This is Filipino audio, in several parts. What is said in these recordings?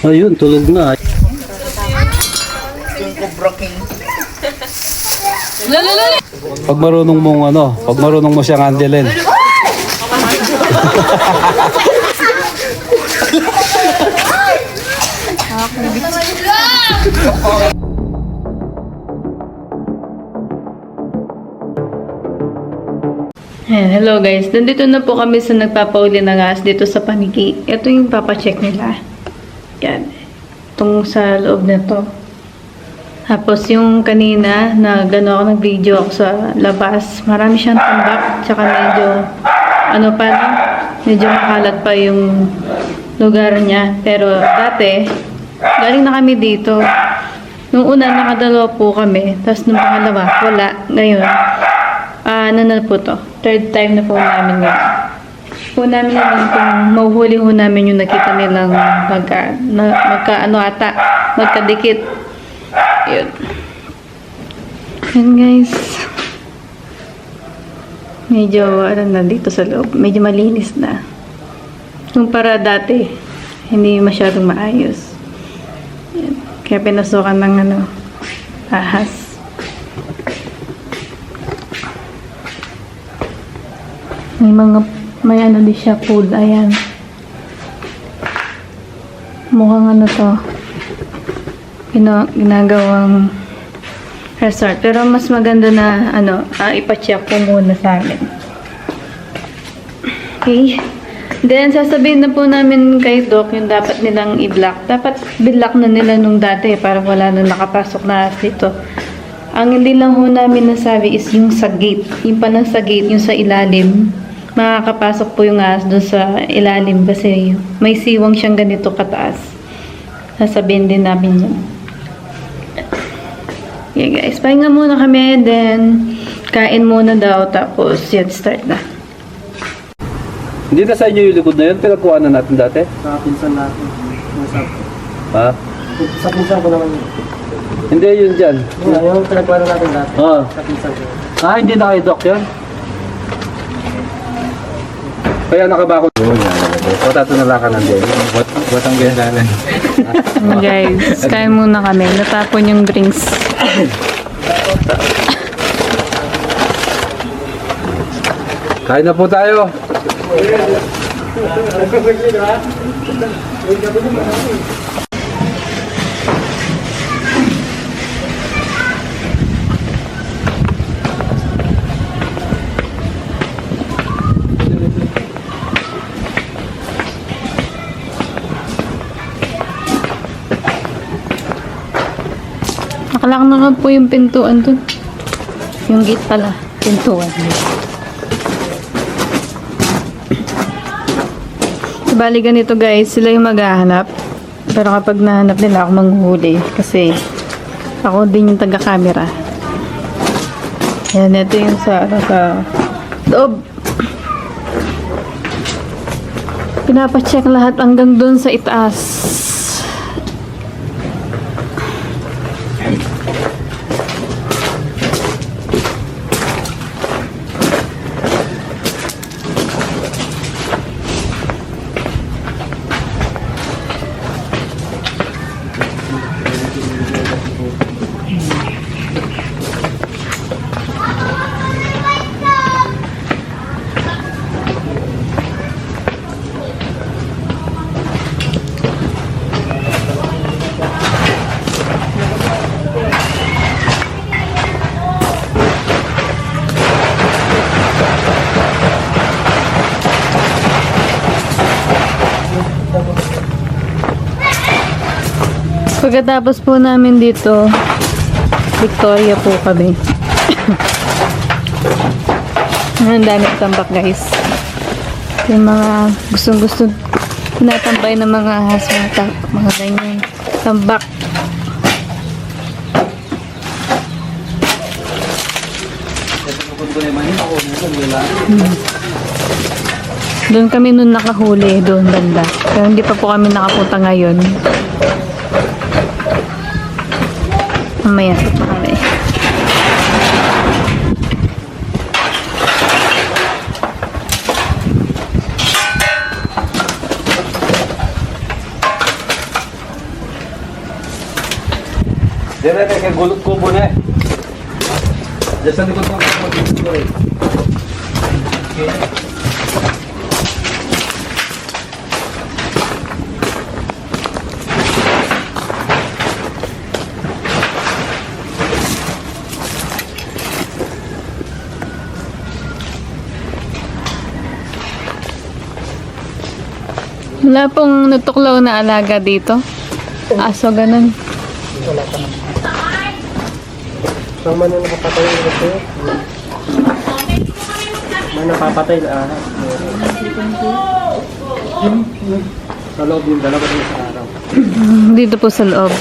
Ayun, tulog na. Yung Cobra King. Pag marunong mong pag marunong mo siyang handlein. Ayan, hello guys. Nandito na po kami sa nagpapauli ng gas dito sa Paniki. Ito yung papacheck nila. Yan. Itong sa loob na to. Tapos yung kanina, ako nag-video ako sa labas. Marami siyang tambak. Tsaka medyo, medyo makalat pa yung lugar niya. Pero dati, galing na kami dito. Nung una, nakadalawa po kami. Tapos nung pangalawa, wala. Ngayon, ano na po to? Third time na po namin ngayon. Po namin naman kung mahuhuli ho namin yung nakita nilang magkadikit. Yun. Yun guys. Medyo, dito sa loob. Medyo malinis na. Kumpara dati, hindi masyadong maayos. Yan. Kaya pinasukan ng ahas. May din siya pool. Ayan. Mukhang to. Ginagawang resort. Pero mas maganda na, ipacheck po muna sa amin. Okay. Then, sasabihin na po namin kay Doc yung dapat nilang i-block. Dapat binlock na nila nung dati para wala nang nakapasok na dito. Ang hindi lang ho namin nasabi is yung sa gate. Yung panang sa gate, yung sa ilalim. Makakapasok po yung ahas doon sa ilalim kasi may siwang siyang ganito kataas. Sasabihin din namin yun. Okay guys, pahinga muna kami, then kain muna daw, tapos yan, start na. Hindi na sa inyo yung likod na yun? Pinagkuha na natin dati? Sa pinsan natin. Ha? Sa pinsan ko naman yun. Hindi yun dyan. Yung pinagkuha natin dati. Oo. Sa pinsan ko. Hindi na kay Doc yun? Kaya nakabako. O tatunala ka ng din. Batang gandalan. Guys, kain muna kami. Natapon yung drinks. Kain na po tayo. Nakalak na nga po yung pintuan dun. Yung gate pala. Pintuan. Bali ganito guys, sila yung maghahanap. Pero kapag nahanap nila ako manghuhuli. Kasi ako din yung taga-camera. Yan, ito yung sa loob. Pinapacheck lahat hanggang dun sa itaas. Pagkatapos po namin dito, Victoria po kami. Ang dami tambak guys. Yung mga gustong-gusto tinatambay ng mga ahas, mga ganyan. Tambak. Doon kami nun nakahuli, doon banda. Pero hindi pa po kami nakapunta ngayon. Mamaya, pa kami. Diyan natin kay gulot kubo na eh. Diyan sa likod ng kubo eh. Wala pong natuklaw na alaga dito. Aso, ganun. Wala pa naman. Saan man yung napapatay yung gusto yun? May napapatay na ahas. Sa loob yung dalawa din sa araw. Dito po sa loob.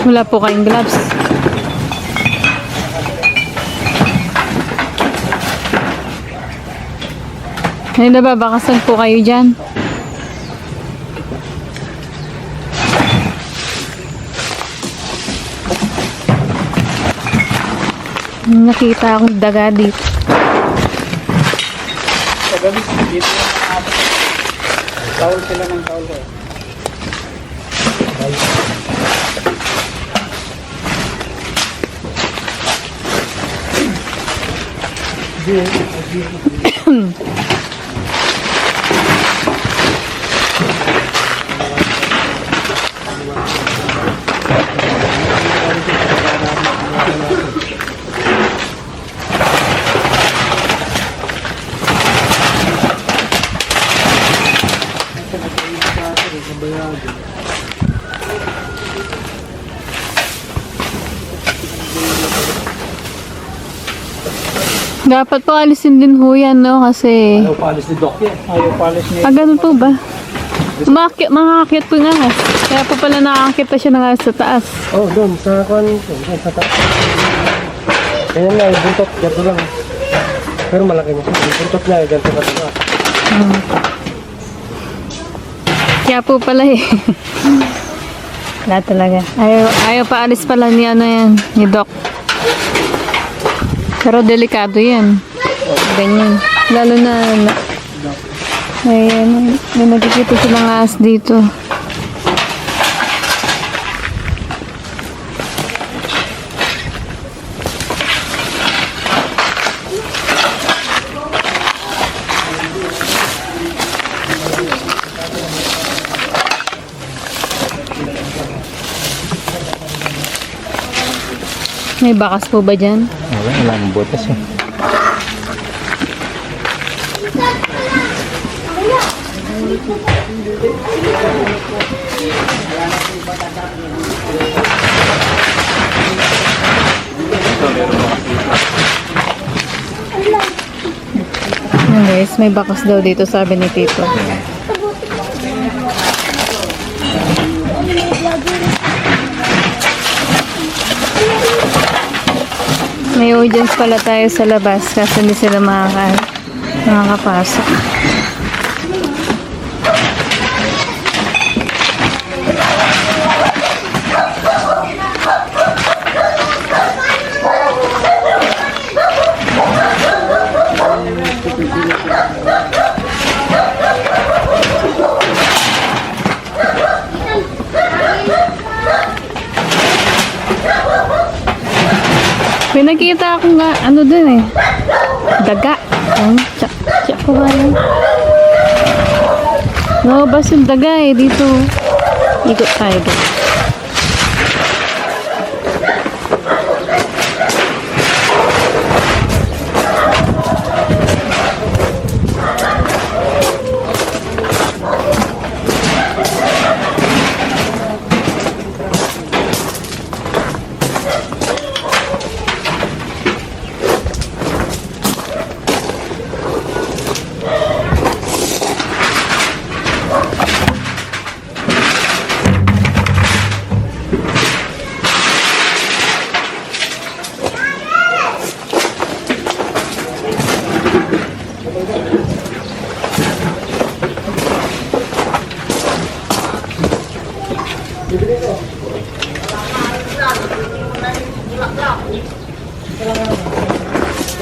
Wala po kayong gloves. Ay, nababakasan po kayo dyan. Nakita akong daga dito. Pagalis, dito yung mga apat. Tawal sila ng tawal ko. Dapat po alisin din ho yan, no? Kasi... Ayaw paalis ni Doc yan. Ayaw palis niya. Ah, ganun po ba? Makakakit po nga. Kaya po pala nakakita siya na nga sa taas. Oh, doon. Sa kwan. Doon sa taas. Kaya nga, yung buntot. Ganto lang. Pero malaki mo. Yung buntot niya, ganto ka taas. Kaya po pala eh. Wala talaga. Ayaw pa alis pala ni ano yan, ni Doc. Pero delikado yan. Ganyan. Lalo na may nakikita silang ahas dito. May bakas po ba dyan? Wala nang butas eh. Yan guys, may bakas daw dito sabi ni Tito. May audience pala tayo sa labas kasi hindi sila makakapasok. nakita ko nga, ano dun eh. Daga. Tsak ko ba yun? Nabas yung daga eh, dito. Ikot tayo doon.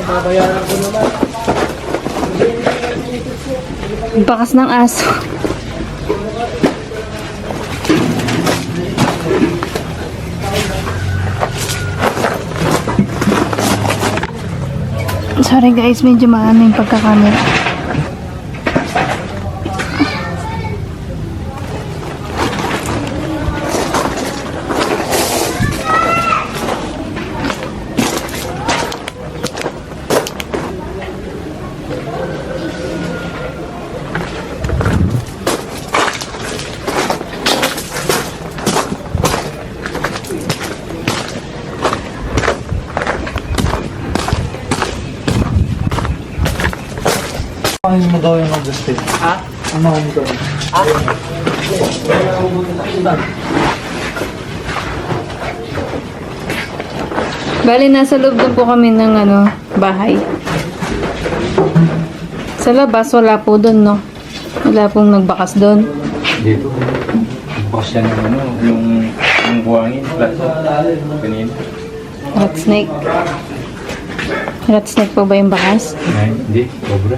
Babayaran ko naman. Bakas ng aso. Sorry guys, medyo maano yung pagkakamera. Ano mo daw yung mag-gusto? Ha? Ano mo daw? Ha? Bali, nasa loob na po kami ng bahay. Sa labas, wala po doon, no? Wala pong nagbakas doon. Dito. Bukas yan yung buhangin. Kanina. Rat snake. Rat snake po ba yung bakas? Ay, hindi. Cobra.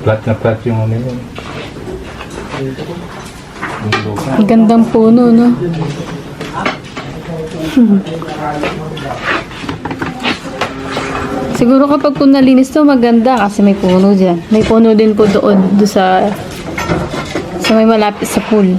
Flat na flat yung yun. Yung lupa. Ang gandang puno, no? Siguro kapag po nalinis to, maganda kasi may puno dyan. May puno din po doon sa may malapit sa pool.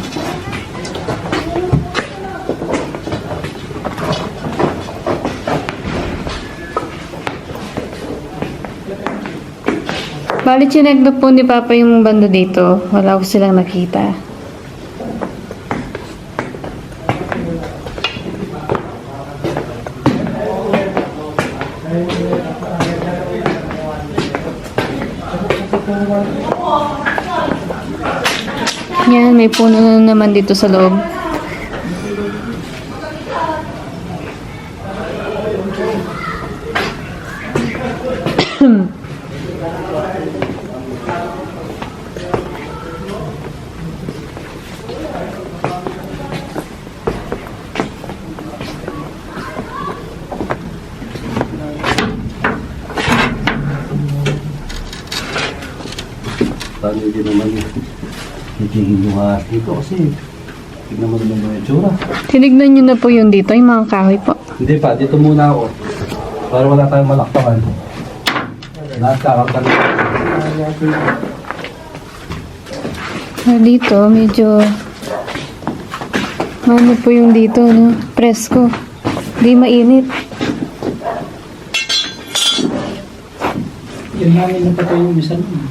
Bali, chinek na po ni Papa yung banda dito. Wala ko silang nakita. Yan, may puno na naman dito sa loob. Paano din naman titigil yung ahas dito kasi tignan mo naman yung itsura. Tinignan nyo na po yun dito, yung mga kahoy po. Hindi pa, dito muna ako. Para wala tayong malakpakan. Lahat kakapal. Dito, medyo ano po yung dito, no? Presko. Di mainit. Yan namin napatay yung isa nun.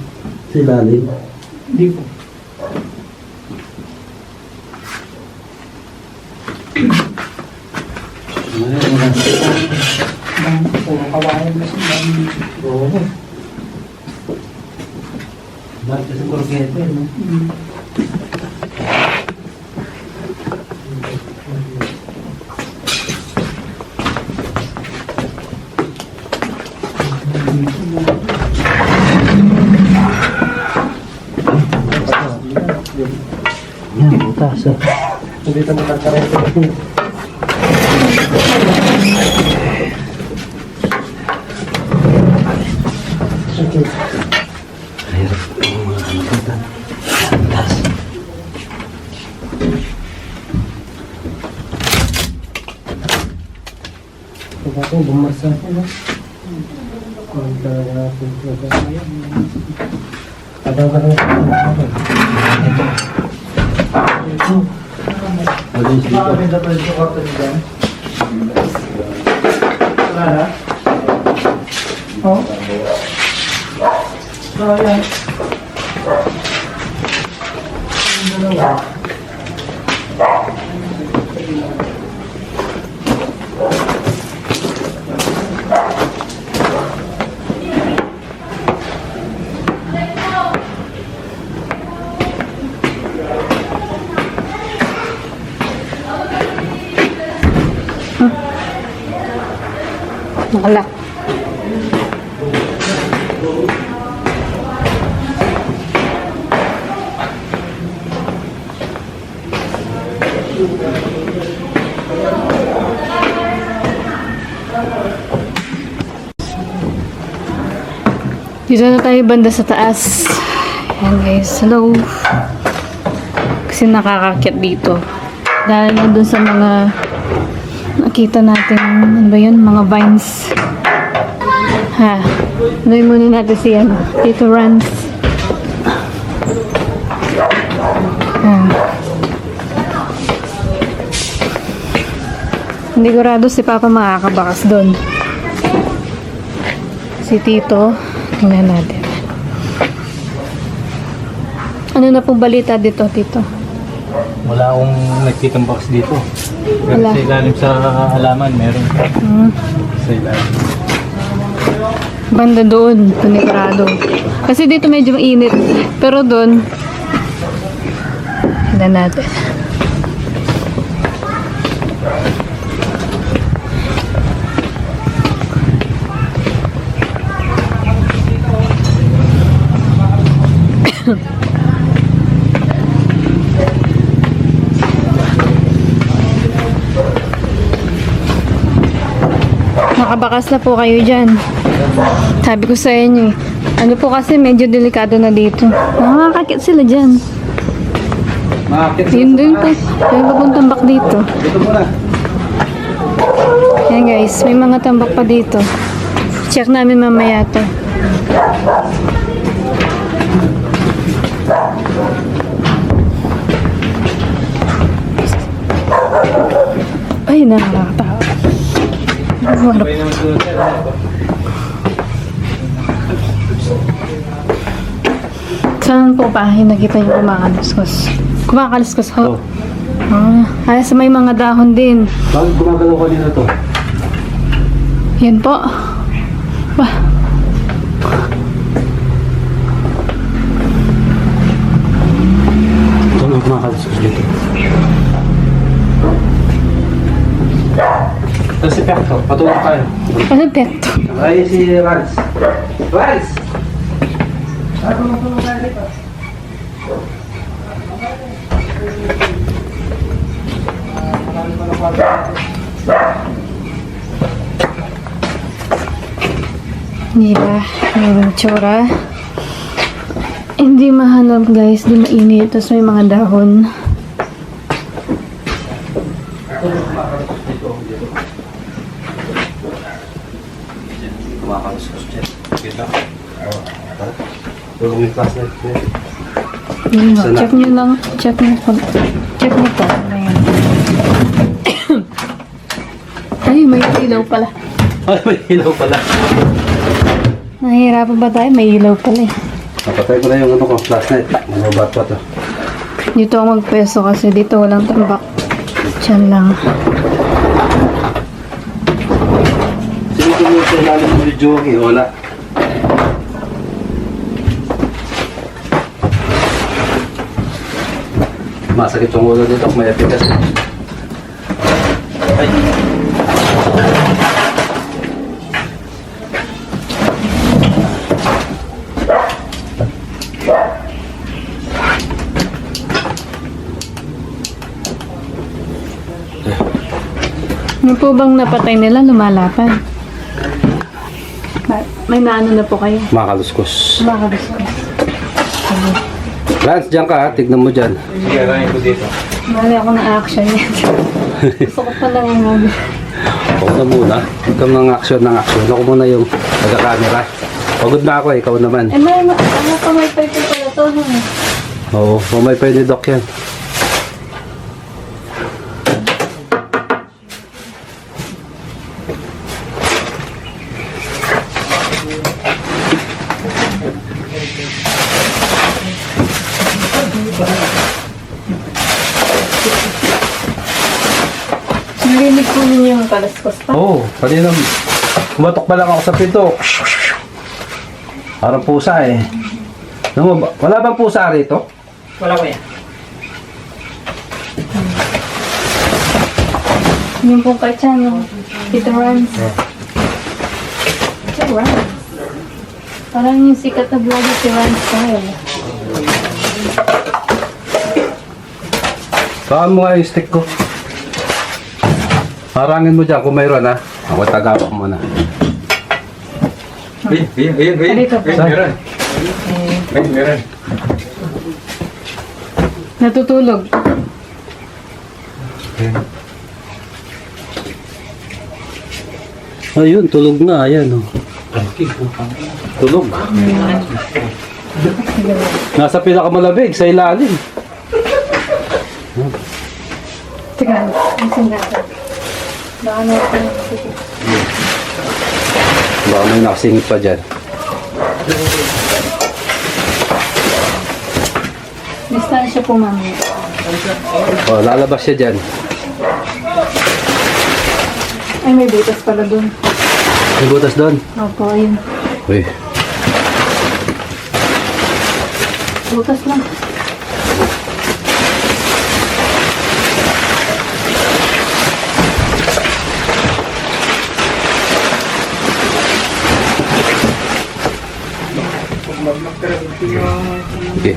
Sa ilalim? Hindi po. Puro kawayan na siya. Oo. Bakit kasi kurgete, no? Yan, butas. Hindi ito magkakaroon. Hirap ang mga kanukutan. Butas. Ako, bumarsa ako, no? Kung talaga natin ito. Adaw ka lang ako. Ito. Walis dito. Maganda pa ito kwarto dito. Wala na? Oh? Ayan. Nakalak. Dito na tayo banda sa taas. Ayan guys, hello. Kasi nakakakyat dito. Dahil na dun sa mga nakita natin, ano ba yun? Mga vines. Ha. Anoy muna natin si ano, Tito Rans. Ha. Hindi kurado si Papa makakabakas doon. Si Tito, tingnan natin. Ano na pong balita dito, Tito? Wala akong nagkitang box dito. Pero Wala. sa ilalim sa halaman, meron. Sa ilalim. Banda doon, panigurado. Kasi dito medyo mainit. Pero doon, tingnan natin. Nakabakas na po kayo dyan. Sabi ko sa inyo eh. Ano po kasi medyo delikado na dito. Nakakakit sila dyan. Makakit Yun doon po. May bagong tambak dito. Dito muna. Yan guys, may mga tambak pa dito. Check namin mamaya to. Ay, nakakatawa. Harap. Pwede naman sunod sir. Saan po pa nakita yung kumakaliskos? Kumakaliskos ho? Oh. Ay, sa may mga dahon din. Bakit gumagalaw ko dito to? Yan po. Wah. Ito lang kumakalaskas dito. Ito si Pekto, patulong kayo. Ano pekto? Ay, si Rans. Rans! Di ba? Yung tsura. Hindi mahanap guys, di mainit. Tapos may mga dahon. Kumakalaskas dyan. Kita. Tulong yung class night. Yun nga, Sana. check nyo lang. Check nyo po. Check nyo to. Ayan. Ay, may ilaw pala. Ay, may ilaw pala. Nahihirapan ba tayo? May ilaw pala eh. Napatay ko na yung ano ko, class night. Manubat pa to. Dito ako magpeso kasi dito walang tambak. Diyan lang. Sino tumulong sa ilalim ng video? Wala. Masakit yung ulo dito, may efficacy. Ay. Ano po bang napatay nila lumalapan? May naano na po kayo? Makaluskos. Makabis ko. Lance, dyan ka ha. Tignan mo dyan. Sige, arahin ko dito. Mali ako ng action yan. Gusto ko pa lang ang Ako na muna. Ikaw ng action ng action. Ako muna yung nagka-camera. Pagod na ako, ikaw naman. Eh, may pamaypay ko pala to. Oo, mamay pa ni Doc yan. Narinig ko ninyo yung kalaskos pa. Oo, kanina kumatok pa lang ako sa pinto. Parang pusa eh. Alam mo ba, wala bang pusa rito? Wala ko yan. Yung pong kachan, no? Tito Rans. Tito Rans. Parang yung sikat na vlogger si Rans style. Saan mo nga yung stick ko? Harangin mo dyan kung mayroon ha. Ako tagapak mo na. Dito po. Meron. Meron. Natutulog. Ayun, tulog na. Ayan oh. Tulog. Nasa pinakamalabig sa ilalim. Teka, isin natin. Baka natin. Baka may nakasingit pa dyan. Distansya po, mami. Oh, lalabas siya dyan. Ay, may butas pala dun. May butas doon. Opo, ayun. Uy. Butas lang. Okay.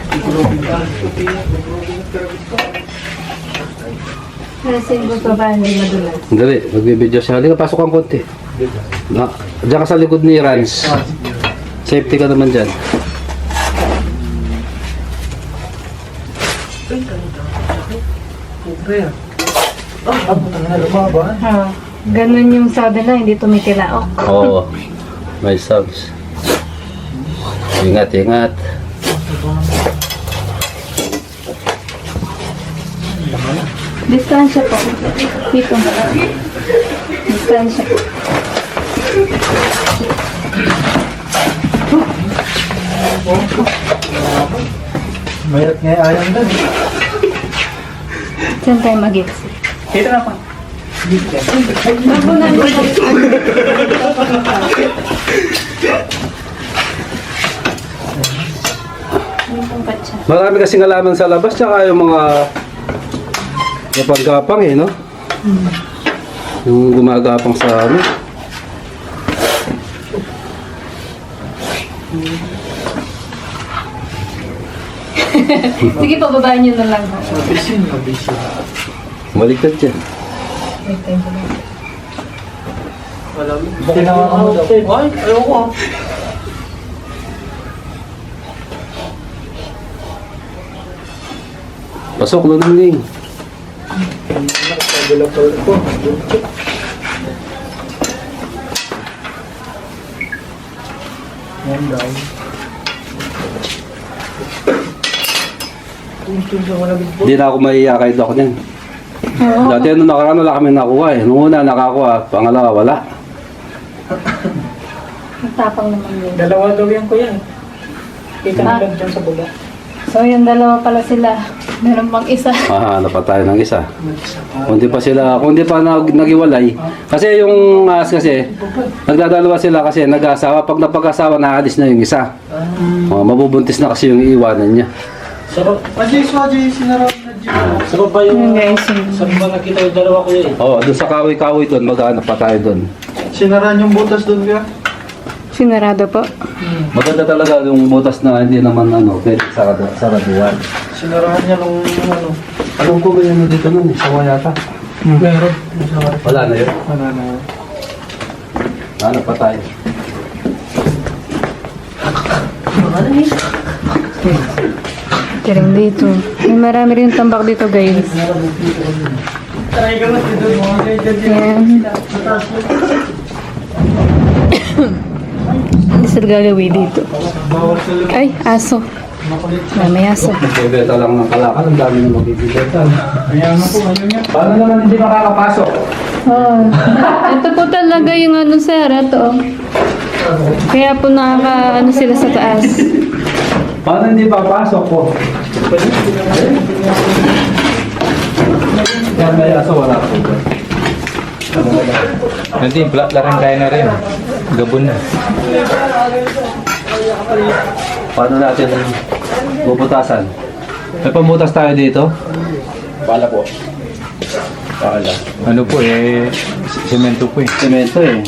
Kasi yung baba, hindi madulas. Dali, magbibideo siya. Halika, pasok ang konti. Na, diyan ka sa likod ni Rans. Safety ka naman dyan. Ha, ganun yung sabi na, hindi tumitilaok. Oo. May sounds. Ingat, ingat. Distansya po. Dito. Distansya po. Mayat nga ayang doon. Saan tayo mag-exit? Dito na pa. Bago na Marami kasing alaman sa labas, tsaka yung mga gapang-gapang eh, no? Yung gumagapang sa amin. Sige, pababaan nyo na lang. Mabisin. Baliktad dyan. Tinawa ka mo daw. Ay, ayoko. Pasok, lunling. Yan daw. Hindi na ako mahiya kay Doc niyan. Dati nung nakaraan wala kami nakuha eh. Nung una nakakuha, pangalawa wala. Matapang naman yun. Dalawa daw yan ko yan. Kita Ah. na lang dyan sa baba. So, yung dalawa pala sila. Meron pang isa. Hanap pa tayo ng isa. Kung di pa nagiwalay. Kasi yung kasi, nagdadalawa sila kasi nag-asawa. Pag napag-asawa, naalis na yung isa. Mabubuntis na kasi yung iiwanan niya. Sarap. Ajay, sinarap na dyan. Sarap ba Yung yung... guys, yung... Saan ba nakita yung dalawa ko yun? Oo, doon sa kahoy-kahoy doon, maghanap pa tayo doon. Sinaraan yung butas doon kaya? Sinarado po. Maganda talaga yung butas na hindi naman pwede saraduan. Sinaraan niya nung ano. Alam ko ba yun dito nun? Sawa yata. Meron. Wala na yun. Wala na. Hanap pa tayo. Kiring dito. May marami rin tambak dito, guys. Ayan. Hindi sila gagawin dito. Ay, aso. May aso. Bibenta lang ng kalakal, ang dami na magbibenta. Paano naman hindi makakapasok? Oh. Ito po talaga yung ano sir, ito. Kaya po ano sila sa taas. Paano hindi papasok po? Yan, may aso, wala po. Nanti plat larang kaya na rin. Gabon na. Paano natin bubutasan? May pamutas tayo dito? Bala po. Bala. Ano po semento po eh. Semento eh.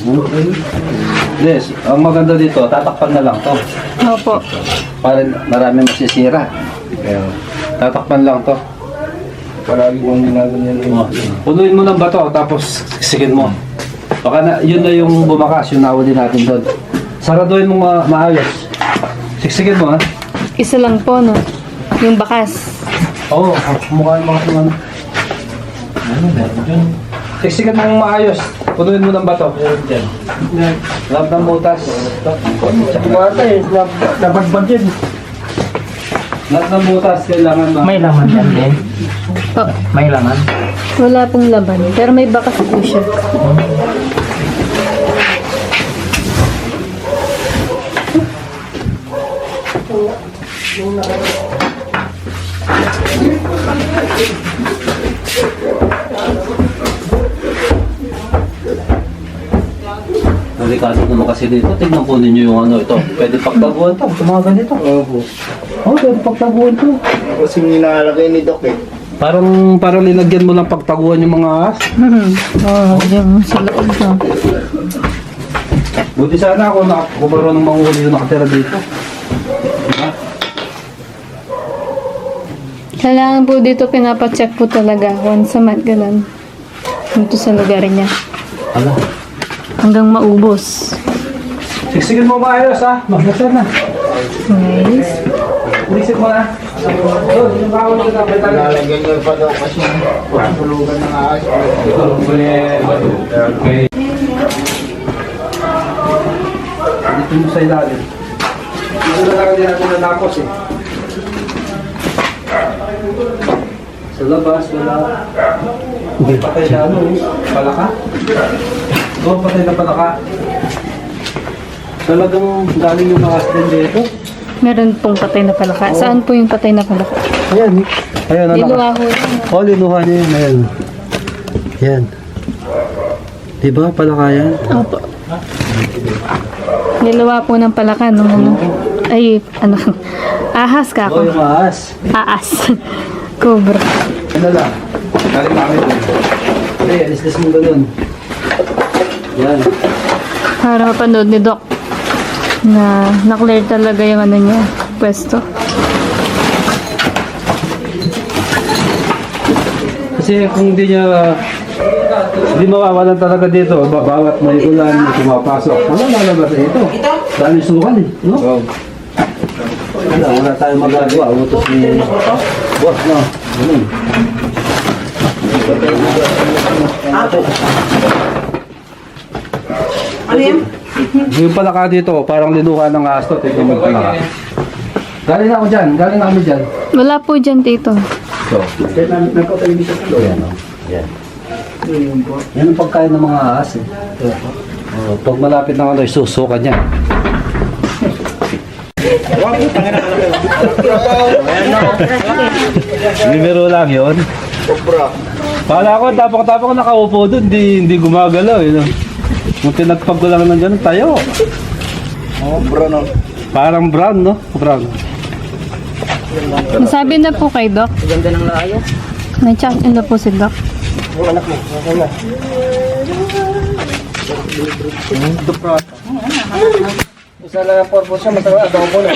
Yes, ang maganda dito, tatakpan na lang to. Opo. Para marami masisira. Kaya Tatakpan lang to. palagi kong ginaganyan Oh. Punuin mo ng bato, tapos sisigin mo. Baka na, yun na yung bumakas, yung nahuli natin doon. Saraduhin mo maayos. Sisigin mo ha. Isa lang po, no? Yung bakas. Oo, mukha yung mga ano. Siksikan mo maayos. Punuin mo ng bato. Lab ng butas. Kumata eh, nabagbag yun. Lab ng butas, kailangan na. May laman yan din. Oh, May laman. wala pong laban. Pero may bakas po siya. Delikado naman kasi dito. Tignan po ninyo yung ano ito. Pwede pagtaguan to. Ito mga ganito. Opo. Oo, pwede pagtaguan to. Kasi nilalagay ni Doc eh. Parang linagyan mo lang pagtaguan yung mga ahas. Oh, yung sa loob na. Buti sana ako kung marunong manghuli yung nakatira dito. Diba? Kailangan po dito pinapacheck po talaga once a month, ganun. Dito sa lugar niya. Ala. Hanggang maubos. Siksikin mo maayos ha. Maglasar na. Nice. Siksik mo na. Doon, yung bawal ko na. Nilalagyan niyo pa daw kasi tulugan ng ahas. Okay. Dito mo sa ilalim. Dito na lang din natin natapos eh. Sa labas, wala. Patay na ano, palaka. Oo, patay na palaka. Talagang galing yung mga din dito. Meron pong patay na palaka. Saan po yung patay na palaka? Ayan. Ayan, Diluwa ho yan. Oh, linuha niya yun. Ayan. Yan. Diba, palaka yan? Opo. Niluwa po ng palaka nung ano. Ay, ano. Ahas ka Oh, ako. yung ahas. Aas. Cobra. Ano lang? Galing namin doon. Hindi, alis-lis mo doon. Yan. Para mapanood ni Doc na na-clear talaga yung ano niya, pwesto. Kasi kung hindi mawawalan talaga dito, bawat may ulan, may pumapasok, wala lalabas na ito. Dami sukan eh. No? Wala tayong magagawa. Utos ni boss, no? Ganun. Ano yan? Yung palaka dito, parang linuha ng asto. Tignan mo yung palaka. Galing ako dyan. Galing kami dyan. Wala po dyan dito. So, yan o. Yan. Yan ang pagkain ng mga ahas eh. Pag malapit na ano, susukan niya. Libero lang yun. Pala ko, tapang-tapang nakaupo doon, hindi gumagalaw eh. No? Kung tinagpag ko lang ng ganun, tayo. Oh, bro no. Parang brown, no? Brown. Nasabi na po kay Doc. Ganda ng laaya. May chat na po si Doc. Yung anak mo, okay na. Isa lang ang purpose niya, masarap adobo na.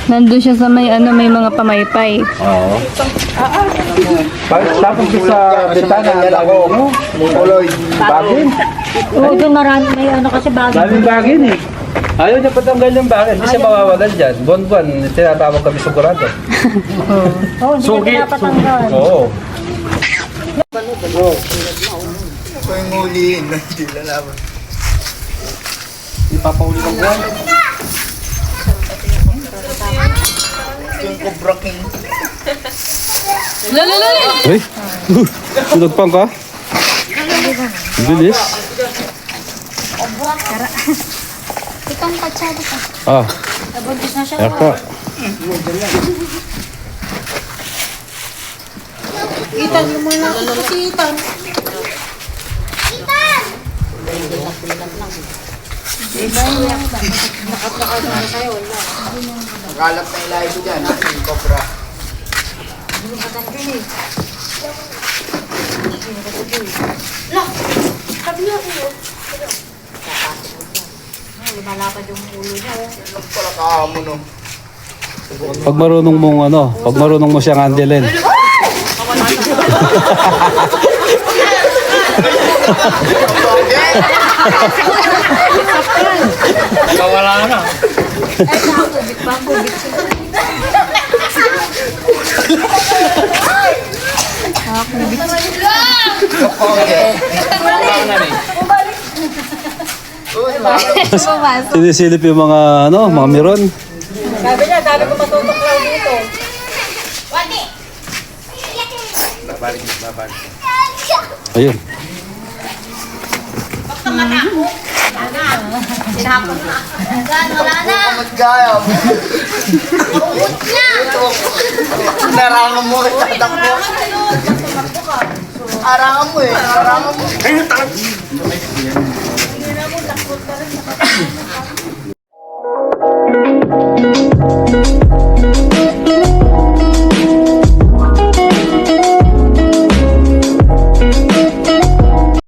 Nandun siya sa may ano, may mga pamaypay. Oo. Tapos sa bintana, ako. Tuloy. bagin. Oo, doon marami may ano kasi bago. Daming bagin eh. Ayaw niya patanggal yung bakit. Hindi siya mawawalan dyan. Buwan-buwan, tinatawag kami sigurado. Sugi. Oo. Ito yung huliin. Hindi lalaban. Ipapahuli ng buwan. Ito yung Cobra King. Uy! Sinagpang ka? Bilis. Itong patsado ka. Ah, Nabuntis na siya. eko. Itan mo muna ako si Itan. Nakalat na ilahi ko dyan. Yung Cobra. Lumalapad yung ulo niya. Ilang pala kaamo no. Pag marunong mong ano, pag marunong mo siyang handlein. Wala na. Sinisilip yung mga ano, mga miron. Sabi niya, sabi ko matutok lang dito. Ayun. Sinahapon na. Wala na. Kamat gaya mo. Narangan mo. Tatak mo. Arangan mo eh. Arangan mo.